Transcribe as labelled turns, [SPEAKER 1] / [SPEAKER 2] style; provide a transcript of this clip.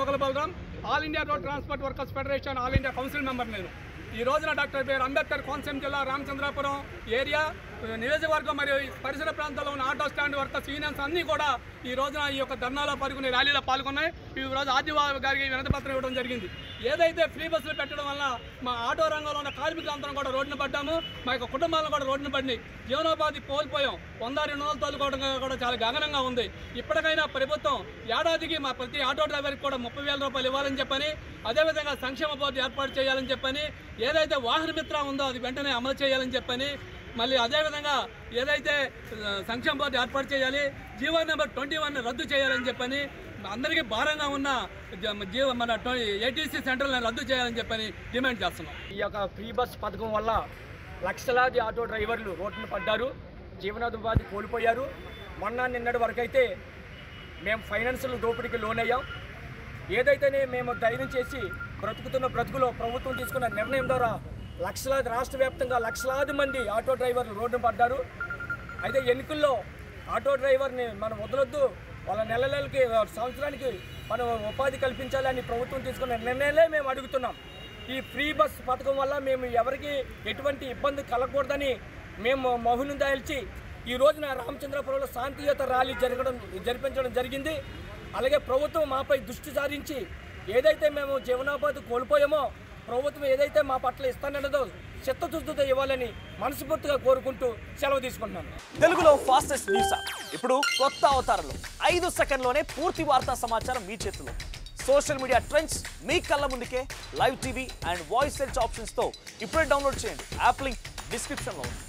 [SPEAKER 1] Mogali Balaram, all India road transport workers federation all India council member నేను. ఈ రోజున doctor BR Ambedkar Konaseema జిల్లా రామచంద్రాపురం ఏరియా నియోజకవర్గం మరియు పరిసర ప్రాంతాల్లో ఉన్న ఆటో స్టాండ్ వర్కర్స్ యూనియన్స్ అన్నీ కూడా ఈ రోజున ఈ యొక్క ధర్నాలో పాల్గొని ర్యాలీలో పాల్గొన్నాయి. ఈ రోజు ఆర్డీఓ గారికి వినతి పత్రం ఇవ్వడం జరిగింది. ఏదైతే ఫ్రీ బస్సులు పెట్టడం వల్ల మా ఆటో రంగంలో ఉన్న కార్మికులందరం కూడా రోడ్డున పడ్డాము, మా యొక్క కుటుంబాలను కూడా రోడ్డున పడినాయి, జీవనోపాధి కోల్పోయాం, 100-200 తోలుకోవడం కూడా చాలా గగనంగా ఉంది. ఇప్పటికైనా ప్రభుత్వం ఏడాదికి మా ప్రతి ఆటో డ్రైవర్కి కూడా 30,000 రూపాయలు ఇవ్వాలని చెప్పని, అదేవిధంగా సంక్షేమ బోర్డు ఏర్పాటు చేయాలని చెప్పని, ఏదైతే వాహన మిత్ర ఉందో అది వెంటనే అమలు చేయాలని చెప్పని, మళ్ళీ అదేవిధంగా ఏదైతే సంక్షేమ బోర్డు ఏర్పాటు చేయాలి, జీవో నెంబర్ 21 రద్దు చేయాలని చెప్పని, అందరికీ భారంగా ఉన్న మన ఏటీసీ సెంటర్లను రద్దు చేయాలని చెప్పని డిమాండ్ చేస్తున్నాం.
[SPEAKER 2] ఈ యొక్క ఫ్రీ బస్ పథకం వల్ల లక్షలాది ఆటో డ్రైవర్లు రోడ్డున పడ్డారు, జీవనోపాధి కోల్పోయారు. నిన్నటి వరకు అయితే మేము ఫైనాన్షియల్ దోపిడీకి లోనయ్యాం. ఏదైతేనే మేము ధైర్యం చేసి బ్రతుకుతున్న బ్రతుకులో ప్రభుత్వం తీసుకున్న నిర్ణయం ద్వారా రాష్ట్ర వ్యాప్తంగా లక్షలాది మంది ఆటో డ్రైవర్లు రోడ్డున పడ్డారు. అయితే ఎన్నికల్లో ఆటో డ్రైవర్ని మనం వదలొద్దు, వాళ్ళ నెలలకి సంవత్సరానికి మనం ఉపాధి కల్పించాలని ప్రభుత్వం తీసుకున్న నిర్ణయాలే మేము అడుగుతున్నాం. ఈ ఫ్రీ బస్ పథకం వల్ల మేము ఎవరికి ఎటువంటి ఇబ్బంది కలగకూడదని మేము మౌనం దాల్చి ఈ రోజున రామచంద్రపురంలో శాంతియుత ర్యాలీ జరిపించడం జరిగింది. అలాగే ప్రభుత్వం మాపై దృష్టి సారించి ఏదైతే మేము జీవనోపాధి కోల్పోయామో ప్రభుత్వం ఏదైతే మా పట్ల ఇస్తానన్నదో చిత్తశుద్ధితో ఇవ్వాలని మనస్ఫూర్తిగా కోరుకుంటూ సెలవు తీసుకుంటున్నాను.
[SPEAKER 3] తెలుగులో ఫాస్టెస్ట్ న్యూస్ ఇప్పుడు కొత్త అవతారంలో 5 సెకండ్లోనే పూర్తి వార్తా సమాచారం మీ చేతిలో. సోషల్ మీడియా ట్రెండ్స్ మీ కళ్ళ ముందుకే live TV and voice search ఆప్షన్స్తో ఇప్పుడే డౌన్లోడ్ చేయండి. యాప్ లింక్ డిస్క్రిప్షన్లో ఉంది.